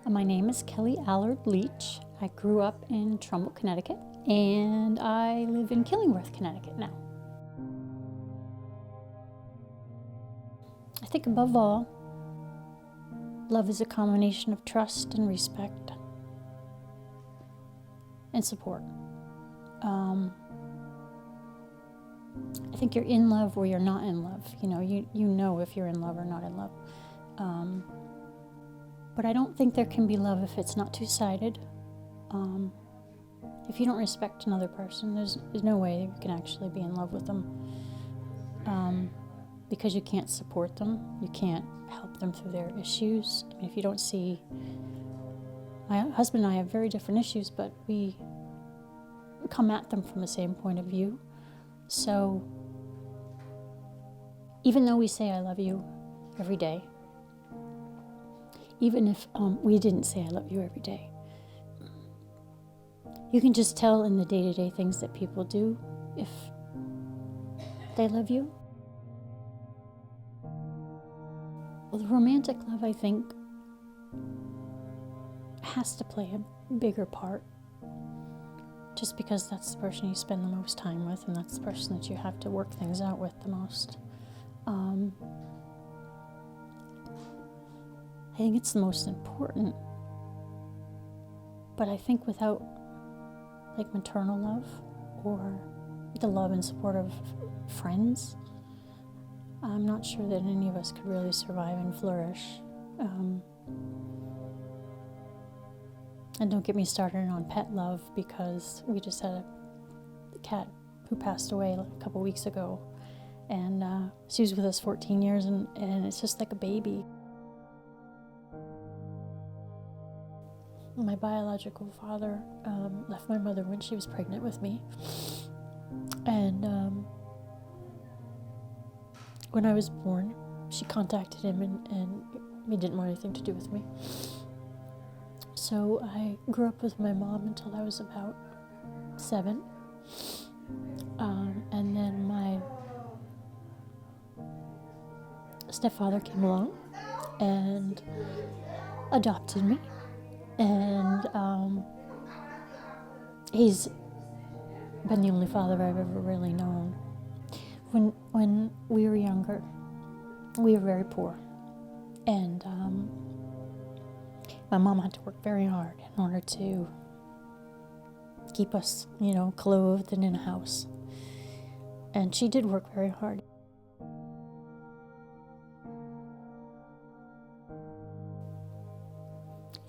My name is Kelly Allard Leach. I grew up in Trumbull, Connecticut, and I live in Killingworth, Connecticut now. I think above all, love is a combination of trust and respect and support. I think you're in love or you're not in love. You know if you're in love or not in love. But I don't think there can be love if it's not two-sided. If you don't respect another person, there's no way you can actually be in love with them. Because you can't support them, you can't help them through their issues. I mean, if you don't see, my husband and I have very different issues, but we come at them from the same point of view. So even though we say I love you every day, even if we didn't say I love you every day, you can just tell in the day-to-day things that people do if they love you. Well, the romantic love, I think, has to play a bigger part, just because that's the person you spend the most time with, and that's the person that you have to work things out with the most. I think it's the most important, but I think without like maternal love or the love and support of friends, I'm not sure that any of us could really survive and flourish. And don't get me started on pet love, because we just had a cat who passed away a couple weeks ago, and she was with us 14 years, and it's just like a baby. My biological father left my mother when she was pregnant with me, and when I was born, she contacted him, and he didn't want anything to do with me. So I grew up with my mom until I was about 7, and then my stepfather came along and adopted me. And he's been the only father I've ever really known. When we were younger, we were very poor. And my mom had to work very hard in order to keep us, clothed and in a house. And she did work very hard.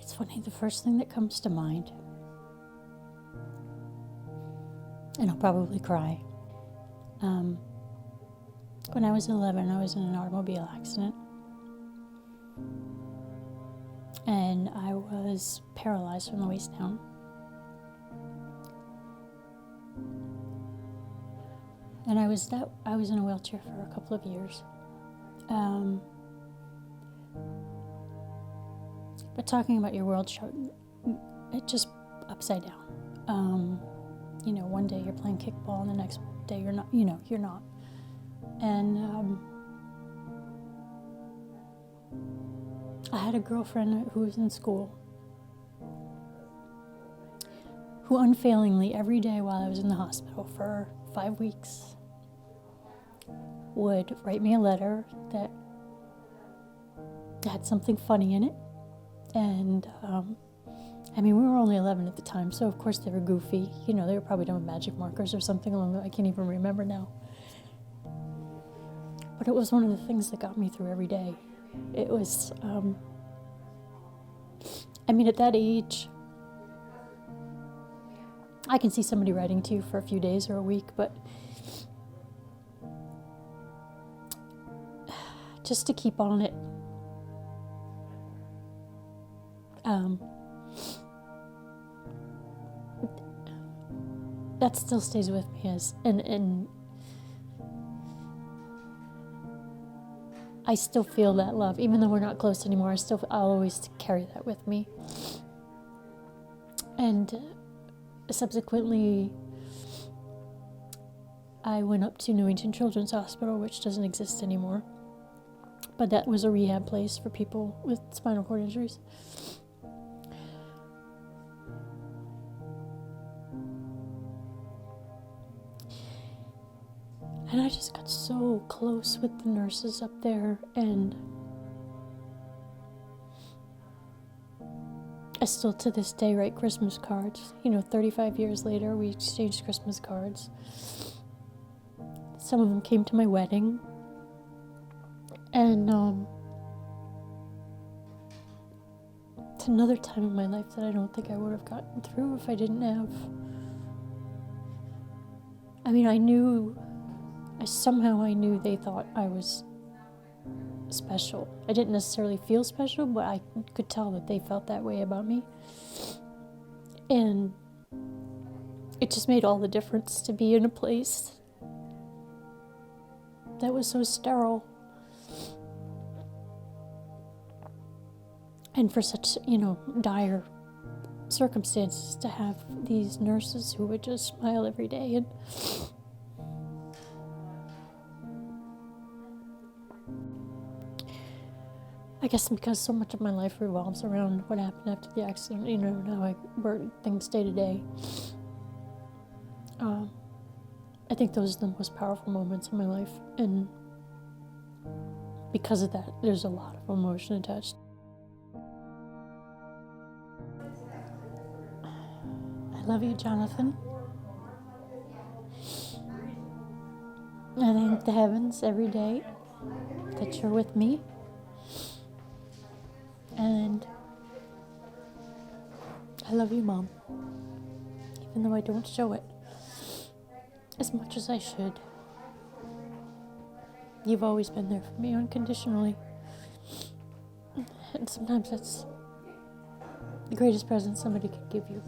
It's funny, the first thing that comes to mind, and I'll probably cry, when I was 11, I was in an automobile accident, and I was paralyzed from the waist down. And I was in a wheelchair for a couple of years. But talking about your world, it just upside down. One day you're playing kickball, and the next day you're not. You're not. And I had a girlfriend who was in school who unfailingly, every day while I was in the hospital for 5 weeks, would write me a letter that had something funny in it. And, we were only 11 at the time, so of course they were goofy. They were probably done with magic markers or something along that I can't even remember now. But it was one of the things that got me through every day. It was, at that age, I can see somebody writing to you for a few days or a week, but just to keep on it, that still stays with me and I still feel that love, even though we're not close anymore. I'll always carry that with me. And subsequently, I went up to Newington Children's Hospital, which doesn't exist anymore, but that was a rehab place for people with spinal cord injuries. And I just got so close with the nurses up there, and I still to this day write Christmas cards. 35 years later, we exchanged Christmas cards. Some of them came to my wedding. And it's another time in my life that I don't think I would have gotten through if I didn't have. I mean, I knew they thought I was special. I didn't necessarily feel special, but I could tell that they felt that way about me. And it just made all the difference to be in a place that was so sterile. And for such, dire circumstances, to have these nurses who would just smile every day. And I guess because so much of my life revolves around what happened after the accident, and how things day to day. I think those are the most powerful moments in my life, and because of that, there's a lot of emotion attached. I love you, Jonathan. I thank the heavens every day that you're with me. And I love you, Mom, even though I don't show it as much as I should. You've always been there for me unconditionally. And sometimes that's the greatest present somebody could give you.